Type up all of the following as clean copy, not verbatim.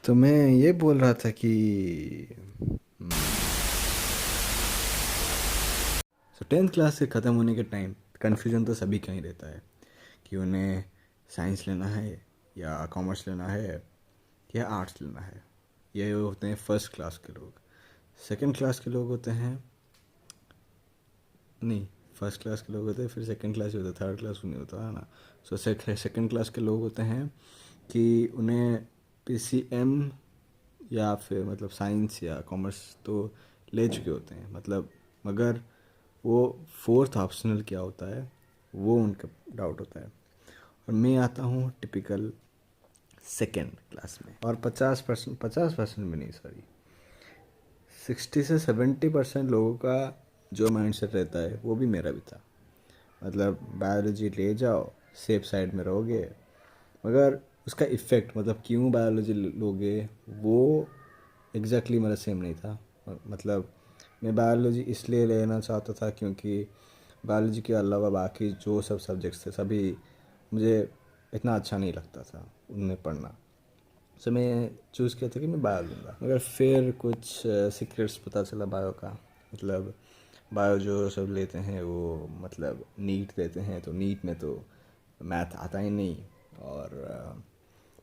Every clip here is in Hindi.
तो मैं ये बोल रहा था कि सो 10th क्लास के ख़त्म होने के टाइम कन्फ्यूजन तो सभी का ही रहता है कि उन्हें साइंस लेना है या कॉमर्स लेना है या आर्ट्स लेना है। ये होते हैं फर्स्ट क्लास के लोग। सेकंड क्लास के लोग होते हैं, नहीं, फर्स्ट क्लास के लोग होते हैं, फिर सेकंड क्लास ही होता है, थर्ड क्लास नहीं होता है ना। सो सेकंड क्लास के लोग होते हैं कि उन्हें पीसीएम या फिर मतलब साइंस या कॉमर्स तो ले चुके होते हैं, मतलब मगर वो फोर्थ ऑप्शनल क्या होता है वो उनका डाउट होता है। और मैं आता हूँ टिपिकल सेकेंड क्लास में, और 50% में नहीं, सॉरी, 60 से 70% लोगों का जो माइंडसेट रहता है वो भी मेरा भी था। मतलब बायोलॉजी ले जाओ, सेफ साइड में रहोगे, मगर उसका इफ़ेक्ट मतलब क्यों बायोलॉजी लोगे वो एग्जैक्टली मेरा सेम नहीं था। मतलब मैं बायोलॉजी इसलिए लेना चाहता था क्योंकि बायोलॉजी के अलावा बाकी जो सब सब्जेक्ट्स थे सभी मुझे इतना अच्छा नहीं लगता था उनमें पढ़ना। सो मैं चूज़ किया था कि मैं बायो लूँगा, मगर फिर कुछ सीक्रेट्स पता चला बायो का। मतलब बायो जो सब लेते हैं वो मतलब नीट देते हैं, तो नीट में तो मैथ आता ही नहीं। और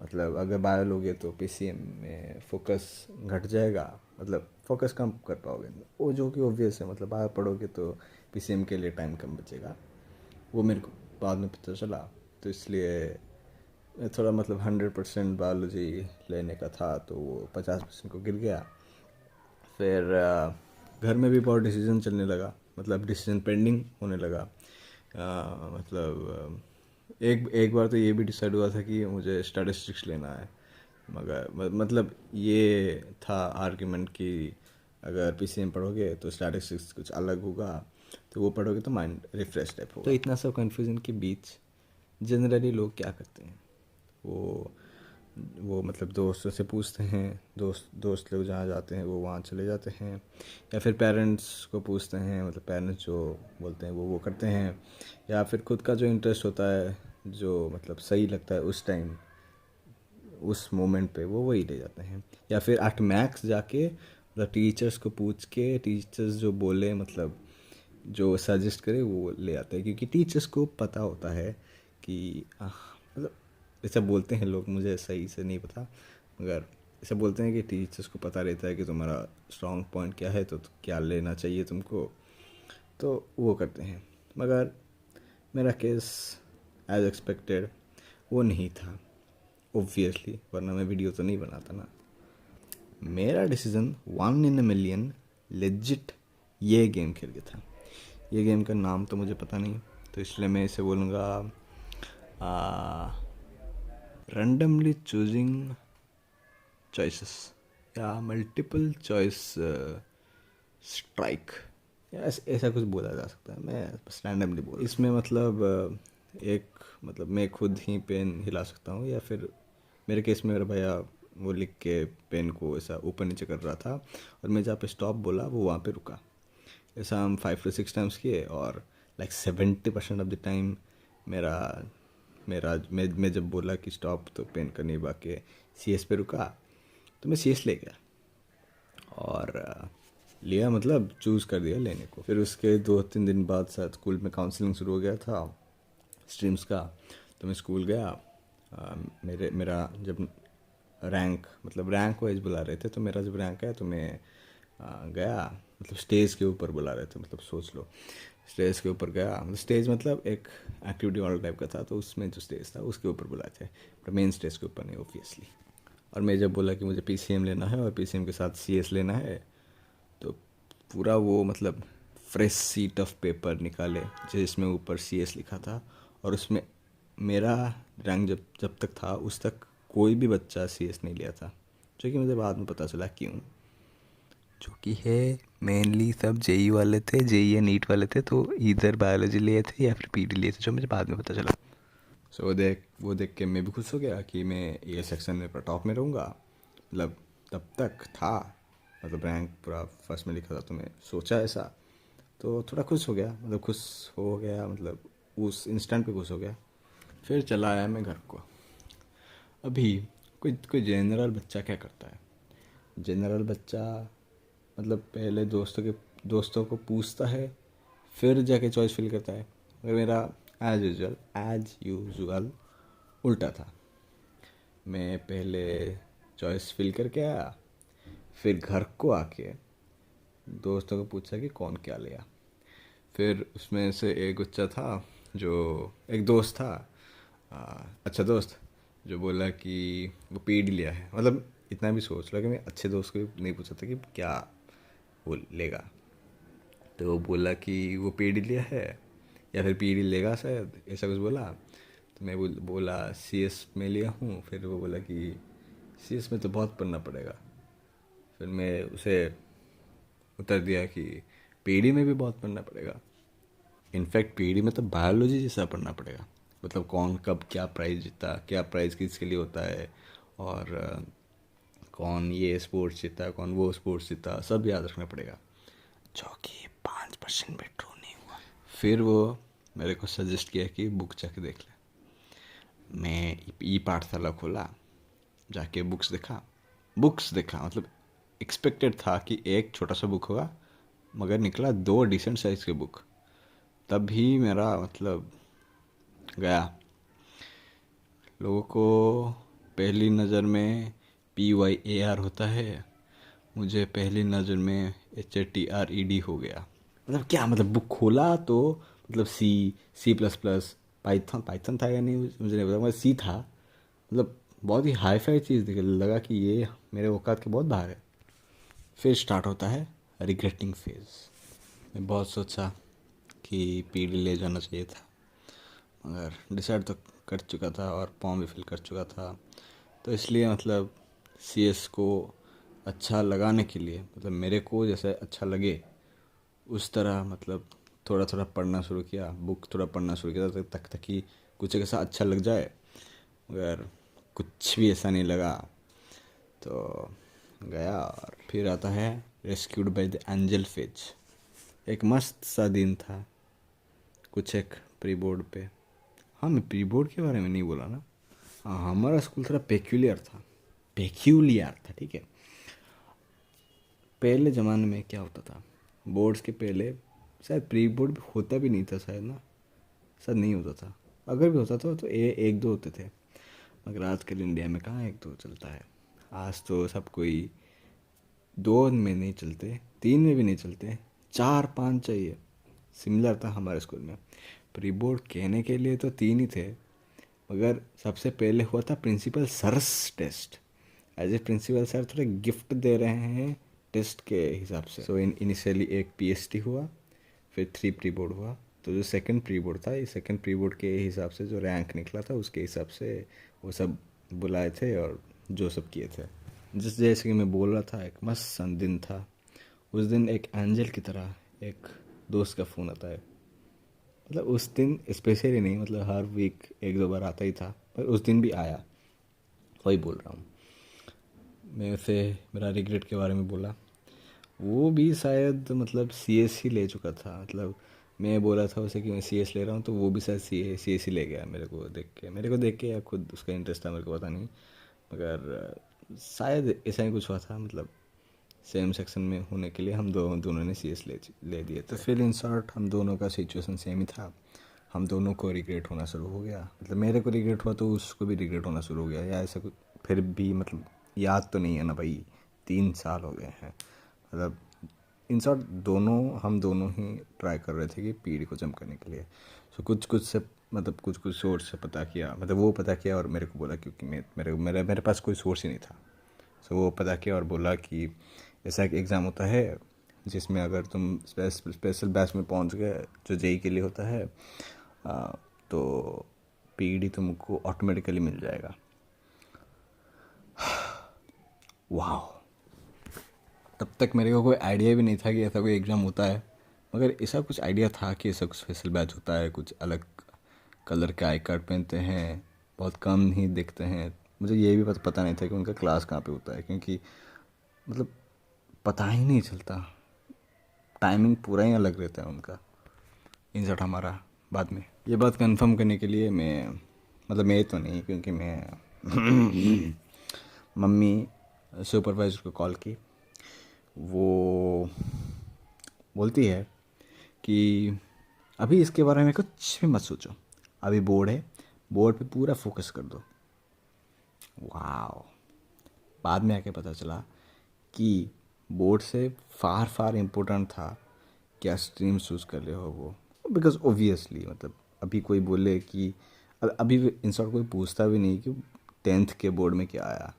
मतलब अगर बायो लोगे तो पीसीएम में फोकस घट जाएगा, मतलब फोकस कम कर पाओगे वो, जो कि ऑब्वियस है। मतलब बायो पढ़ोगे तो पीसीएम के लिए टाइम कम बचेगा, वो मेरे को बाद में पता चला। तो इसलिए थोड़ा मतलब 100% बायोलॉजी लेने का था, तो वो 50% को गिर गया। फिर घर में भी बहुत डिसीजन चलने लगा, मतलब डिसीजन पेंडिंग होने लगा। मतलब एक एक बार तो ये भी डिसाइड हुआ था कि मुझे स्टैटिस्टिक्स लेना है, मगर मतलब ये था आर्ग्यूमेंट कि अगर पीसीएम पढ़ोगे तो स्टैटिस्टिक्स कुछ अलग होगा, तो वो पढ़ोगे तो माइंड रिफ्रेश टाइप होगा। तो इतना सब कन्फ्यूजन के बीच जनरली लोग क्या करते हैं, वो वो मतलब दोस्तों से पूछते हैं, दोस्त लोग जहाँ जाते हैं वो वहाँ चले जाते हैं, या फिर पेरेंट्स को पूछते हैं, मतलब पेरेंट्स जो बोलते हैं वो करते हैं, या फिर खुद का जो इंटरेस्ट होता है जो मतलब सही लगता है उस टाइम उस मोमेंट पे वो वही ले जाते हैं। या फिर एट मैक्स जाके मतलब टीचर्स को पूछ के, टीचर्स जो बोले मतलब जो सजेस्ट करे वो ले आते हैं, क्योंकि टीचर्स को पता होता है कि मतलब ऐसा बोलते हैं लोग, मुझे सही से नहीं पता, मगर ऐसा बोलते हैं कि टीचर्स को पता रहता है कि तुम्हारा स्ट्रॉन्ग पॉइंट क्या है, तो क्या लेना चाहिए तुमको, तो वो करते हैं। मगर मेरा केस एज एक्सपेक्टेड वो नहीं था ऑब्वियसली, वरना मैं वीडियो तो नहीं बनाता ना। मेरा decision 1 in a million legit ये गेम खेल के था। ये गेम का नाम तो मुझे पता नहीं, तो इसलिए मैं इसे बोलूँगा रैंडमली चूजिंग चॉइसेस या मल्टीपल चॉइस स्ट्राइक, या ऐसा कुछ बोला जा सकता है। मैं बस रैंडमली बोल, इसमें मतलब एक मतलब मैं खुद ही पेन हिला सकता हूँ, या फिर मेरे केस में मेरा भैया वो लिख के पेन को ऐसा ऊपर नीचे कर रहा था, और मैं जहाँ पे स्टॉप बोला वो वहाँ पे रुका। ऐसा हम 5 to 6 टाइम्स किए, और लाइक 70% ऑफ द टाइम मेरा मेरा मैं जब बोला कि स्टॉप तो पेन का नहीं बाके सीएस पे रुका, तो मैं सीएस ले गया और लिया, मतलब चूज़ कर दिया लेने को। फिर उसके 2-3 दिन बाद शायद स्कूल में काउंसलिंग शुरू हो गया था स्ट्रीम्स का, तो मैं स्कूल गया। मेरा जब रैंक मतलब रैंक वाइज बुला रहे थे, तो मेरा जब रैंक आया तो मैं गया, मतलब स्टेज के ऊपर बुला रहे थे, मतलब सोच लो स्टेज के ऊपर गया। मतलब स्टेज मतलब एक एक्टिविटी हॉल टाइप का था, तो उसमें जो स्टेज था उसके ऊपर बुलाए थे, बट मेन स्टेज के ऊपर नहीं ऑब्वियसली। और मैं जब बोला कि मुझे पीसीएम लेना है और पीसीएम के साथ सीएस लेना है, तो पूरा वो मतलब फ्रेश सीट ऑफ पेपर निकाले जिसमें ऊपर सीएस लिखा था, और उसमें मेरा रैंक जब जब तक था उस तक कोई भी बच्चा सीएस नहीं लिया था, जो कि मुझे बाद में पता चला क्यों, जो कि है मेनली सब जेई वाले थे, जेई या नीट वाले थे, तो इधर बायोलॉजी लिए थे या फिर पीडी लिए थे, जो मुझे बाद में पता चला। सो वो देख के मैं भी खुश हो गया कि मैं ये सेक्शन में पूरा टॉप में रहूँगा। मतलब तब तक था, मतलब रैंक पूरा फर्स्ट में लिखा था, तो मैं सोचा ऐसा, तो थोड़ा खुश हो गया, मतलब खुश हो गया, मतलब उस इंस्टेंट पे खुश हो गया। फिर चला आया मैं घर को। अभी कोई कोई जनरल बच्चा क्या करता है? जनरल बच्चा मतलब पहले दोस्तों को पूछता है, फिर जाके चॉइस फिल करता है। मगर मेरा एज यूजुअल उल्टा था। मैं पहले चॉइस फिल करके आया, फिर घर को आके दोस्तों को पूछा कि कौन क्या लिया। फिर उसमें से एक बच्चा था, जो एक दोस्त था, अच्छा दोस्त, जो बोला कि वो पीडी लिया है। मतलब इतना भी सोच लो कि मैं अच्छे दोस्त को भी नहीं पूछा था कि क्या वो लेगा। तो वो बोला कि वो पीडी लिया है या फिर पीडी लेगा शायद, ऐसा कुछ बोला। तो मैं बोला सीएस में लिया हूँ। फिर वो बोला कि सीएस में तो बहुत पढ़ना पड़ेगा। फिर मैं उसे उत्तर दिया कि पीडी में भी बहुत पढ़ना पड़ेगा। इनफैक्ट पीडी में तो बायोलॉजी जैसा पढ़ना पड़ेगा। मतलब कौन कब क्या प्राइज़ जीता, क्या प्राइज़ किसके लिए होता है, और कौन ये स्पोर्ट्स जीता, कौन वो स्पोर्ट्स जीता, सब याद रखना पड़ेगा, जो कि 5% भी ट्रू नहीं हुआ। फिर वो मेरे को सजेस्ट किया कि बुक जाके देख ले। मैं ई पाठशाला खोला, जाके बुक्स देखा। मतलब एक्सपेक्टेड था कि एक छोटा सा बुक होगा, मगर निकला 2 डिसेंट साइज़ के बुक। तब भी मेरा मतलब गया। लोगों को पहली नज़र में PYAR होता है, मुझे पहली नज़र में HATRED हो गया। मतलब क्या, मतलब बुक खोला तो मतलब C++, पाइथन था या नहीं मुझे नहीं पता, मगर सी था। मतलब बहुत ही हाई फाई चीज़ दिखे, लगा कि ये मेरे औकात के बहुत बाहर है। फिर स्टार्ट होता है रिग्रेटिंग फेज। मैं बहुत सोचा कि पीडी ले जाना चाहिए था, मगर डिसाइड तो कर चुका था और फॉर्म भी फिल कर चुका था। तो इसलिए मतलब CS को अच्छा लगाने के लिए, मतलब मेरे को जैसे अच्छा लगे उस तरह, मतलब थोड़ा थोड़ा पढ़ना शुरू किया, बुक थोड़ा पढ़ना शुरू किया तक कि कुछ ऐसा अच्छा लग जाए। मगर कुछ भी ऐसा नहीं लगा। तो गया, और फिर आता है rescued by the angel phase. एक मस्त सा दिन था, कुछ एक प्री बोर्ड पे। हाँ, मैं प्री बोर्ड के बारे में नहीं बोला ना। हाँ, हमारा स्कूल थोड़ा पेक्यूलियर था, ठीक है। पहले ज़माने में क्या होता था, बोर्ड्स के पहले शायद प्री बोर्ड भी होता भी नहीं था, शायद ना, शायद नहीं होता था। अगर भी होता था तो एक दो होते थे। मगर आजकल इंडिया में कहाँ एक दो चलता है। आज तो सब कोई 2 में नहीं चलते, 3 में भी नहीं चलते, 4-5 चाहिए। सिमिलर था हमारे स्कूल में। प्री बोर्ड कहने के लिए तो 3 ही थे, मगर सबसे पहले हुआ था principal sir's test. As a principal sir थोड़े गिफ्ट दे रहे हैं टेस्ट के हिसाब से। सो इनिशियली एक PST हुआ, फिर 3 प्री बोर्ड हुआ। तो जो सेकंड प्री बोर्ड था, इस सेकंड प्री बोर्ड के हिसाब से जो रैंक निकला था उसके हिसाब से वो सब बुलाए थे और जो सब किए थे। जैसे कि मैं बोल रहा था, एक मस्त सन दिन था। उस दिन एक एंजल की तरह एक दोस्त का फ़ोन आता है। मतलब उस दिन स्पेशली नहीं, मतलब हर वीक 1-2 बार आता ही था, पर उस दिन भी आया। वही बोल रहा हूँ मैं उसे, मेरा रिग्रेट के बारे में बोला। वो भी शायद मतलब CS ही ले चुका था। मतलब मैं बोला था उसे कि मैं CS ले रहा हूँ, तो वो भी शायद CS ही ले गया। मेरे को देख के या खुद उसका इंटरेस्ट था, मेरे को पता नहीं। मगर शायद ऐसा ही कुछ हुआ था। मतलब सेम सेक्शन में होने के लिए हम दोनों ने CS ले दिए। तो फिर इन शॉर्ट हम दोनों का सिचुएशन सेम ही था। हम दोनों को रिग्रेट होना शुरू हो गया। मतलब मेरे को रिग्रेट हुआ तो उसको भी रिग्रेट होना शुरू हो गया, या ऐसा कुछ। फिर भी मतलब याद तो नहीं है ना भाई, 3 साल हो गए हैं। मतलब इन शॉर्ट हम दोनों ही ट्राई कर रहे थे कि पीढ़ी को जम करने के लिए। सो कुछ सोर्स से पता किया, मतलब वो पता किया और मेरे को बोला, क्योंकि मेरे पास कोई सोर्स ही नहीं था। सो वो पता किया और बोला कि ऐसा एक एग्ज़ाम होता है जिसमें अगर तुम स्पेशल बैच में पहुंच गए, जो JEE के लिए होता है, तो PED तुमको ऑटोमेटिकली मिल जाएगा। वाह, तब तक मेरे को कोई आइडिया भी नहीं था कि ऐसा कोई एग्ज़ाम होता है। मगर ऐसा कुछ आइडिया था कि ऐसा कुछ स्पेशल बैच होता है, कुछ अलग कलर के आई कार्ड पहनते हैं, बहुत कम ही दिखते हैं। मुझे ये भी पता नहीं था कि उनका क्लास कहाँ पे होता है, क्योंकि मतलब पता ही नहीं चलता, टाइमिंग पूरा ही अलग रहता है उनका। इंसर्ट हमारा बाद में। ये बात कंफर्म करने के लिए मैं तो नहीं, क्योंकि मैं मम्मी सुपरवाइज़र को कॉल की। वो बोलती है कि अभी इसके बारे में कुछ भी मत सोचो, अभी बोर्ड है, बोर्ड पे पूरा फोकस कर दो। वाह। बाद में आके पता चला कि बोर्ड से फार फार इम्पोर्टेंट था क्या स्ट्रीम चूज़ कर रहे हो वो। बिकॉज ओबियसली मतलब अभी कोई बोले कि अभी इन शॉर्ट कोई पूछता भी नहीं कि 10th के बोर्ड में क्या आया,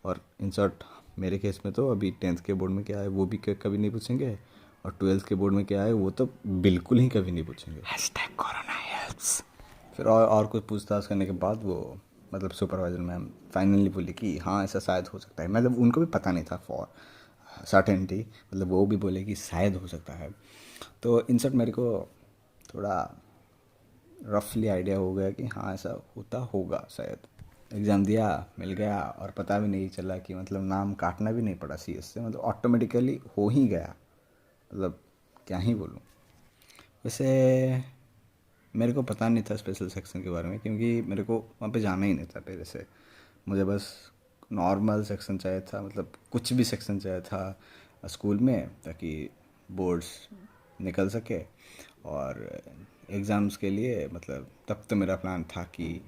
और इन शॉर्ट मेरे केस में तो अभी 10th के बोर्ड में क्या आया वो भी कभी नहीं पूछेंगे, और 12th के बोर्ड में क्या आया वो तो बिल्कुल ही कभी नहीं पूछेंगे। #Corona helps. फिर और कुछ पूछताछ करने के बाद वो मतलब सुपरवाइज़र मैम फाइनली बोली कि हाँ ऐसा शायद हो सकता है। मतलब उनको भी पता नहीं था फॉर सर्टेनिटी, मतलब वो भी बोले कि शायद हो सकता है। तो इन शॉर्ट मेरे को थोड़ा रफली आइडिया हो गया कि हाँ ऐसा होता होगा शायद। एग्ज़ाम दिया, मिल गया, और पता भी नहीं चला कि मतलब नाम काटना भी नहीं पड़ा CS से, मतलब ऑटोमेटिकली हो ही गया। मतलब क्या ही बोलूँ। वैसे मेरे को पता नहीं था स्पेशल सेक्शन के बारे में, क्योंकि मेरे को वहाँ पे जाना ही नहीं था पहले से। मुझे बस नॉर्मल सेक्शन चाहिए था, मतलब कुछ भी सेक्शन चाहिए था स्कूल में, ताकि बोर्ड्स निकल सके। और एग्ज़ाम्स के लिए मतलब तब तो मेरा प्लान था कि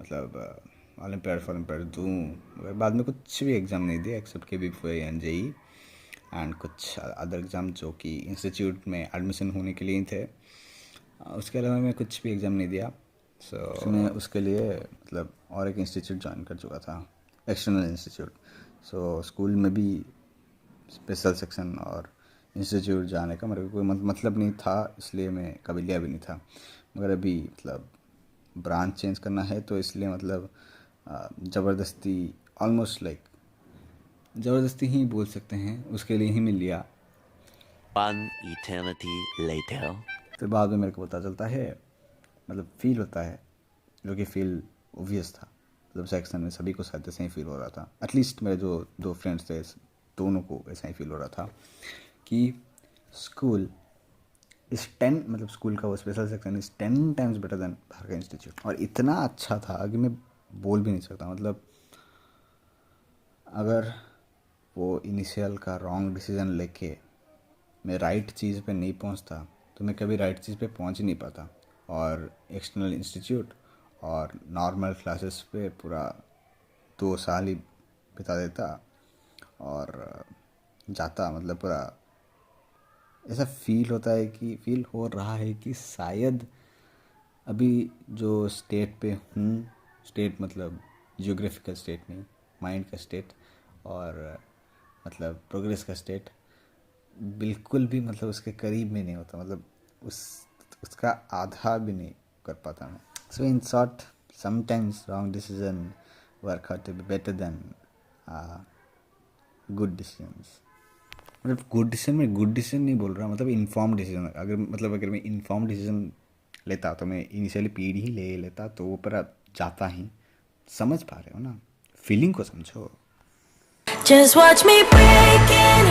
मतलब ओलंपियाड दूँ, मगर बाद में कुछ भी एग्ज़ाम नहीं दिया except KVPY and JEE and कुछ अदर एग्ज़ाम जो कि इंस्टीट्यूट में एडमिशन होने के लिए ही थे। उसके अलावा मैं कुछ भी एग्ज़ाम नहीं दिया। मैं उसके लिए मतलब और एक इंस्टीट्यूट ज्वाइन कर चुका था, एक्सटर्नल इंस्टीट्यूट। स्कूल में भी स्पेशल सेक्शन और इंस्टीट्यूट जाने का मेरे को कोई मतलब नहीं था, इसलिए मैं कभी लिया भी नहीं था। मगर अभी मतलब ब्रांच चेंज करना है तो इसलिए मतलब ज़बरदस्ती, ऑलमोस्ट लाइक ज़बरदस्ती ही बोल सकते हैं, उसके लिए ही मैं लिया। One eternity later. फिर बाद में मेरे को पता चलता है, मतलब फील होता है, जो कि फील ओवियस था। मतलब सेक्शन में सभी को शायद ऐसा ही फील हो रहा था, एटलीस्ट मेरे जो 2 फ्रेंड्स थे दोनों को ऐसा ही फील हो रहा था कि स्कूल इस 10 मतलब स्कूल का वो special section is 10 times better than बाहर का इंस्टीट्यूट। और इतना अच्छा था कि मैं बोल भी नहीं सकता। मतलब अगर वो इनिशियल का रॉन्ग डिसीज़न लेके मैं राइट चीज़ पे नहीं पहुंचता तो मैं कभी राइट चीज़ पे पहुंच ही नहीं पाता, और एक्सटर्नल इंस्टीट्यूट और नॉर्मल क्लासेस पे पूरा 2 साल ही बिता देता और जाता। मतलब पूरा ऐसा फील होता है कि फील हो रहा है कि शायद अभी जो स्टेट पे हूँ, स्टेट मतलब जियोग्राफिकल स्टेट नहीं, माइंड का स्टेट और मतलब प्रोग्रेस का स्टेट, बिल्कुल भी मतलब उसके करीब में नहीं होता। मतलब उसका आधा भी नहीं कर पाता मैं। So in short, sometimes wrong decision work out to be better than good decisions. मतलब गुड डिसीजन नहीं बोल रहा, मतलब इन्फॉर्म डिसीजन। अगर मैं इन्फॉर्म डिसीजन लेता तो मैं इनिशियली पीढ़ी ही ले लेता तो वो पर जाता ही। समझ पा रहे हो ना, फीलिंग को समझो। Just watch me breaking.